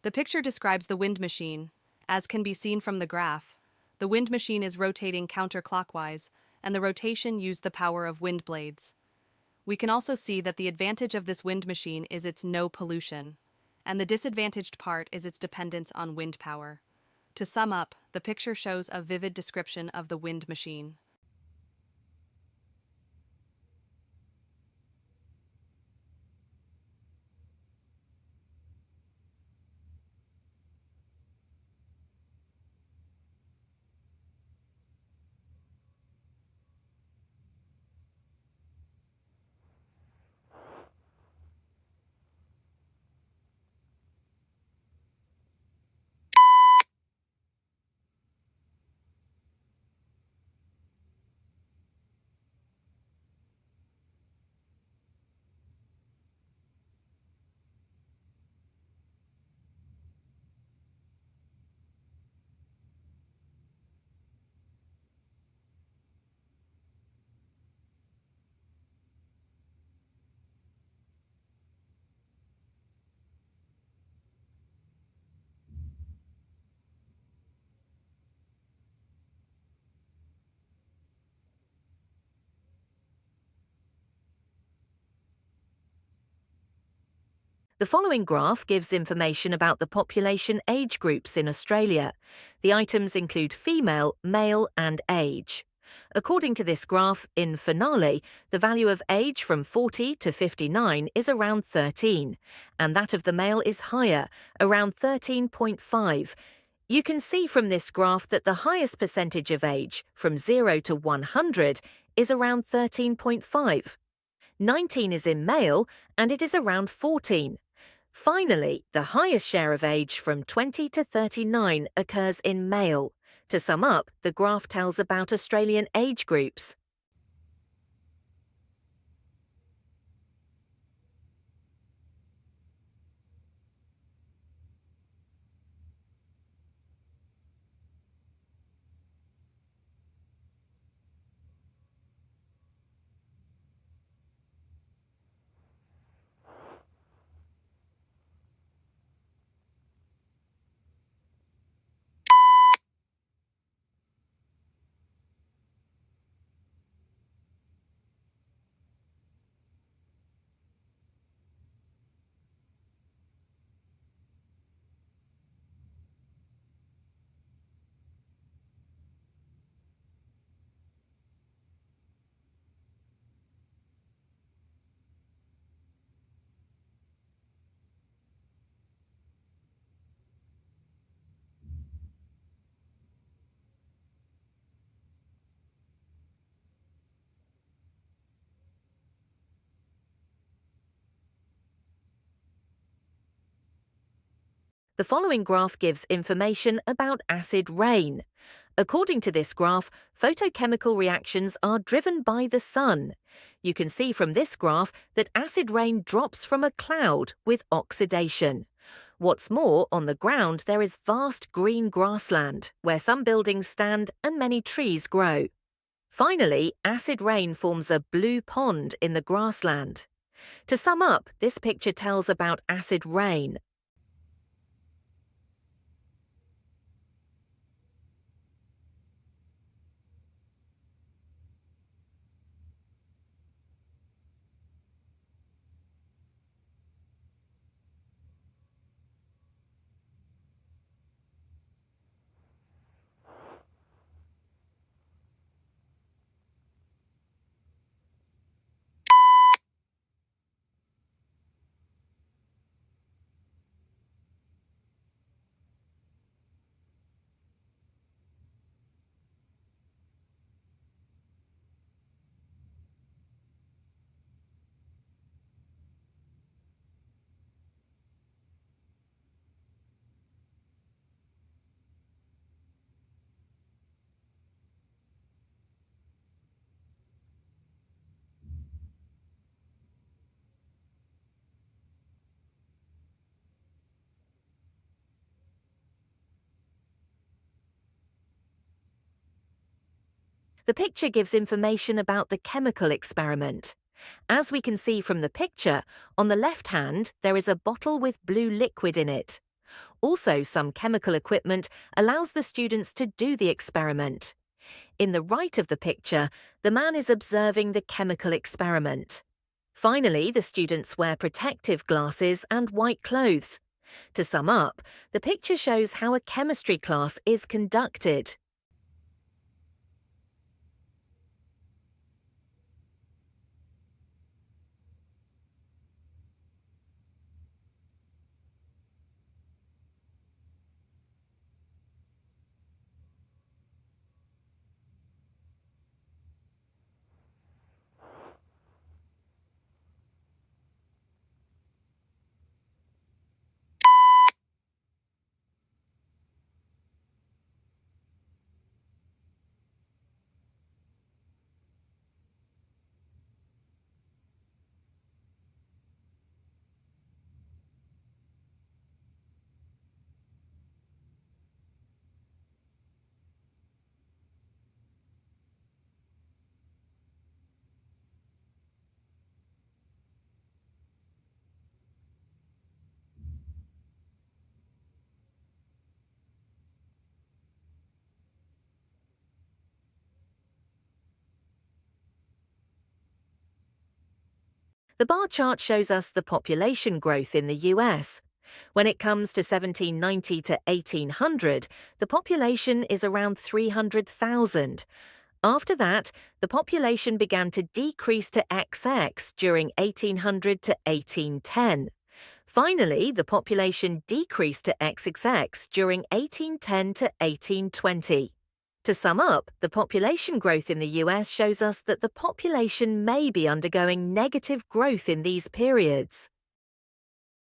The picture describes the wind machine. As can be seen from the graph, the wind machine is rotating counterclockwise, and the rotation used the power of wind blades. We can also see that the advantage of this wind machine is its no pollution, and the disadvantaged part is its dependence on wind power. To sum up, the picture shows a vivid description of the wind machine. The following graph gives information about the population age groups in Australia. The items include female, male, and age. According to this graph, in Finale, the value of age from 40 to 59 is around 13, and that of the male is higher, around 13.5. You can see from this graph that the highest percentage of age, from 0 to 100, is around 13.5. 19 is in male, and it is around 14. Finally, the highest share of age from 20 to 39 occurs in male. To sum up, the graph tells about Australian age groups. The following graph gives information about acid rain. According to this graph, photochemical reactions are driven by the sun. You can see from this graph that acid rain drops from a cloud with oxidation. What's more, on the ground there is vast green grassland, where some buildings stand and many trees grow. Finally, acid rain forms a blue pond in the grassland. To sum up, this picture tells about acid rain. The picture gives information about the chemical experiment. As we can see from the picture, on the left hand there is a bottle with blue liquid in it. Also, some chemical equipment allows the students to do the experiment. In the right of the picture, the man is observing the chemical experiment. Finally, the students wear protective glasses and white clothes. To sum up, the picture shows how a chemistry class is conducted. The bar chart shows us the population growth in the US. When it comes to 1790 to 1800, the population is around 300,000. After that, the population began to decrease to XX during 1800 to 1810. Finally, the population decreased to XXX during 1810 to 1820. To sum up, the population growth in the US shows us that the population may be undergoing negative growth in these periods.